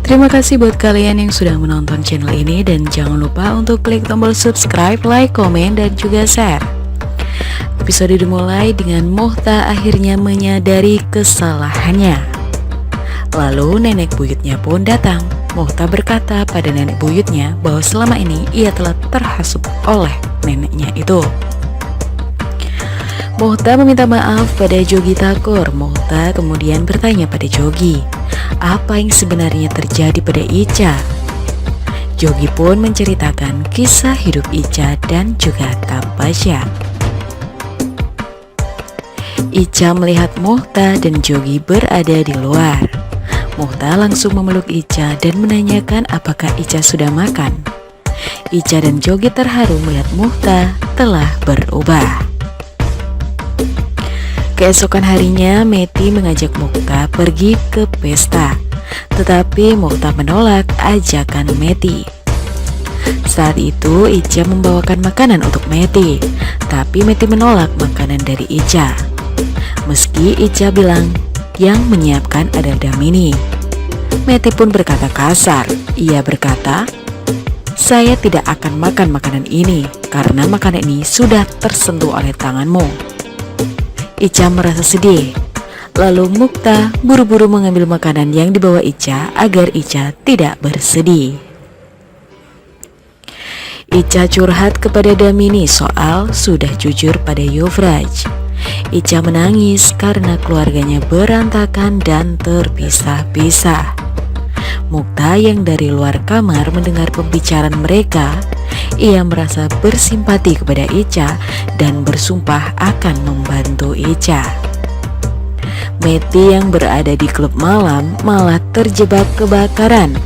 Terima kasih buat kalian yang sudah menonton channel ini dan jangan lupa untuk klik tombol subscribe, like, komen, dan juga share. Episode dimulai dengan Muhtah akhirnya menyadari kesalahannya. Lalu nenek buyutnya pun datang. Muhtah berkata pada nenek buyutnya bahwa selama ini ia telah terhasut oleh neneknya itu. Muhtah meminta maaf pada Jogi Thakur. Muhtah kemudian bertanya pada Jogi, apa yang sebenarnya terjadi pada Ica? Jogi pun menceritakan kisah hidup Ica dan juga Tapasya. Ica melihat Muhtah dan Jogi berada di luar. Muhtah langsung memeluk Ica dan menanyakan apakah Ica sudah makan. Ica dan Jogi terharu melihat Muhtah telah berubah. Keesokan harinya, Meti mengajak Muhtah pergi ke pesta, tetapi Muhtah menolak ajakan Meti. Saat itu Ica membawakan makanan untuk Meti, tapi Meti menolak makanan dari Ica. Meski Ica bilang yang menyiapkan adalah Damini, Meti pun berkata kasar. Ia berkata, "Saya tidak akan makan makanan ini karena makanan ini sudah tersentuh oleh tanganmu." Ica merasa sedih. Lalu Muhtah buru-buru mengambil makanan yang dibawa Ica agar Ica tidak bersedih. Ica curhat kepada Damini soal sudah jujur pada Yuvraj. Ica menangis karena keluarganya berantakan dan terpisah-pisah. Muhtah yang dari luar kamar mendengar pembicaraan mereka. Ia merasa bersimpati kepada Ica dan bersumpah akan membantu Ica. Meti yang berada di klub malam malah terjebak kebakaran.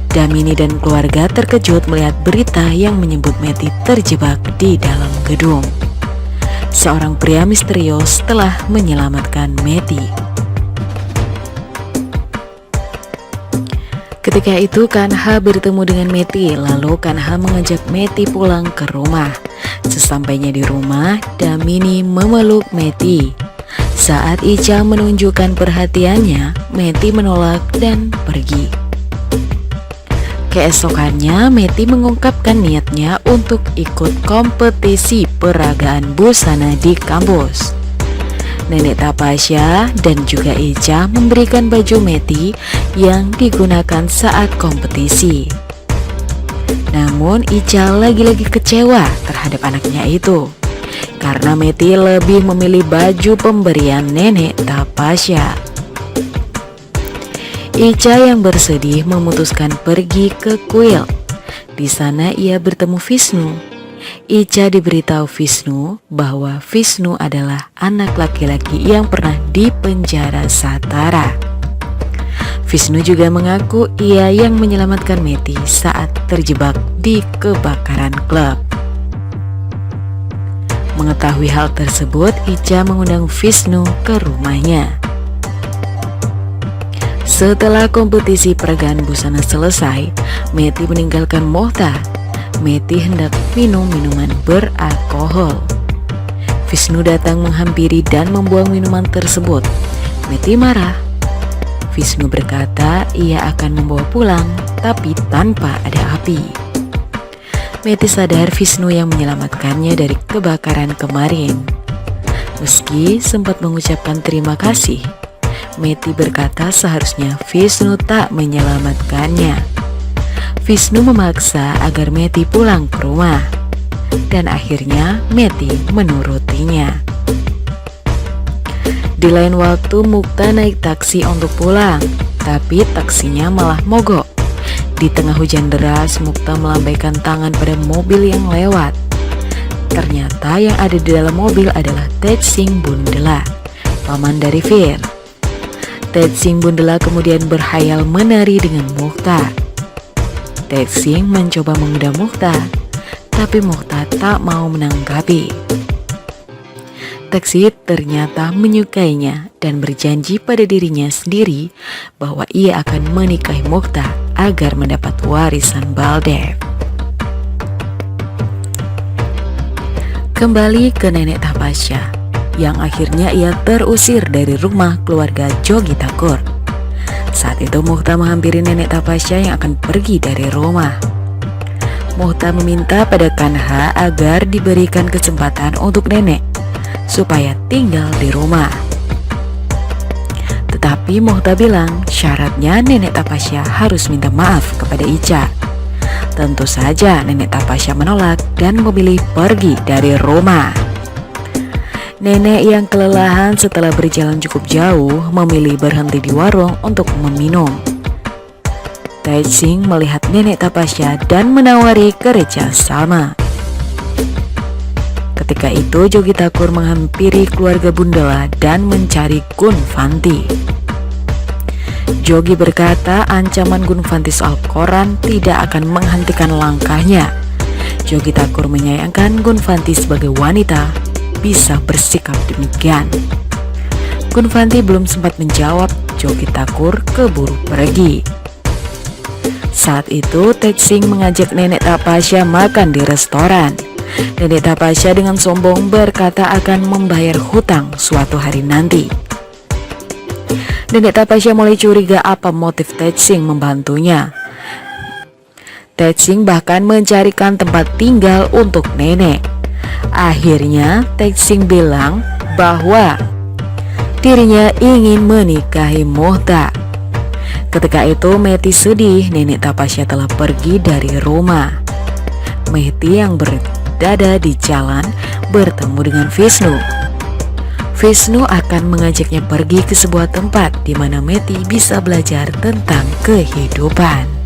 Damini dan keluarga terkejut melihat berita yang menyebut Meti terjebak di dalam gedung. Seorang pria misterius telah menyelamatkan Meti. Ketika itu Kanha bertemu dengan Meti, lalu Kanha mengajak Meti pulang ke rumah. Sesampainya di rumah, Damini memeluk Meti. Saat Ica menunjukkan perhatiannya, Meti menolak dan pergi. Keesokannya, Meti mengungkapkan niatnya untuk ikut kompetisi peragaan busana di kampus. Nenek Tapasya dan juga Ica memberikan baju Meti yang digunakan saat kompetisi. Namun Ica lagi-lagi kecewa terhadap anaknya itu karena Meti lebih memilih baju pemberian nenek Tapasya. Ica yang bersedih memutuskan pergi ke kuil. Di sana ia bertemu Vishnu. Ica diberitahu Vishnu bahwa Vishnu adalah anak laki-laki yang pernah dipenjara Satara. Vishnu juga mengaku ia yang menyelamatkan Meti saat terjebak di kebakaran klub. Mengetahui hal tersebut, Ica mengundang Vishnu ke rumahnya. Setelah kompetisi peragaan busana selesai, Meti meninggalkan Muhtah. Meti hendak minum minuman beralkohol. Vishnu datang menghampiri dan membuang minuman tersebut. Meti marah. Vishnu berkata ia akan membawa pulang, tapi tanpa ada api. Meti sadar Vishnu yang menyelamatkannya dari kebakaran kemarin. Meski sempat mengucapkan terima kasih, Meti berkata seharusnya Vishnu tak menyelamatkannya. Vishnu memaksa agar Meti pulang ke rumah, dan akhirnya Meti menurutinya. Di lain waktu Muhtah naik taksi untuk pulang, tapi taksinya malah mogok. Di tengah hujan deras, Muhtah melambaikan tangan pada mobil yang lewat. Ternyata yang ada di dalam mobil adalah Tetsing Bundela, paman dari Vir. Tetsing Bundela kemudian berhayal menari dengan Muhtah. Tetsing mencoba menggoda Muhtah, tapi Muhtah tak mau menanggapi. Tetsing ternyata menyukainya dan berjanji pada dirinya sendiri bahwa ia akan menikahi Muhtah agar mendapat warisan Baldev. Kembali ke nenek Tapasya, yang akhirnya ia terusir dari rumah keluarga Jogi Thakur. Saat itu Muhta menghampiri nenek Tapasya yang akan pergi dari rumah. Muhta meminta pada Kanha agar diberikan kesempatan untuk nenek supaya tinggal di rumah. Tetapi Muhta bilang syaratnya nenek Tapasya harus minta maaf kepada Ica. Tentu saja nenek Tapasya menolak dan memilih pergi dari rumah. Nenek yang kelelahan setelah berjalan cukup jauh memilih berhenti di warung untuk meminum. Taitsing melihat nenek Tapasya dan menawari kerja sama. Ketika itu Jogi Thakur menghampiri keluarga Bundela dan mencari Gunvanti. Jogi berkata ancaman Gunvanti soal koran tidak akan menghentikan langkahnya. Jogi Thakur menyayangkan Gunvanti sebagai wanita bisa bersikap demikian. Gunvanti belum sempat menjawab, Jogi Thakur keburu pergi. Saat itu Taitsing mengajak nenek Tapasya makan di restoran. Nenek Tapasya dengan sombong berkata akan membayar hutang suatu hari nanti. Nenek Tapasya mulai curiga apa motif Taitsing membantunya. Taitsing bahkan mencarikan tempat tinggal untuk nenek. Akhirnya Taitsing bilang bahwa dirinya ingin menikahi Muhta. Ketika itu Meti sedih nenek Tapasya telah pergi dari rumah. Meti yang berada di jalan bertemu dengan Vishnu. Vishnu akan mengajaknya pergi ke sebuah tempat di mana Meti bisa belajar tentang kehidupan.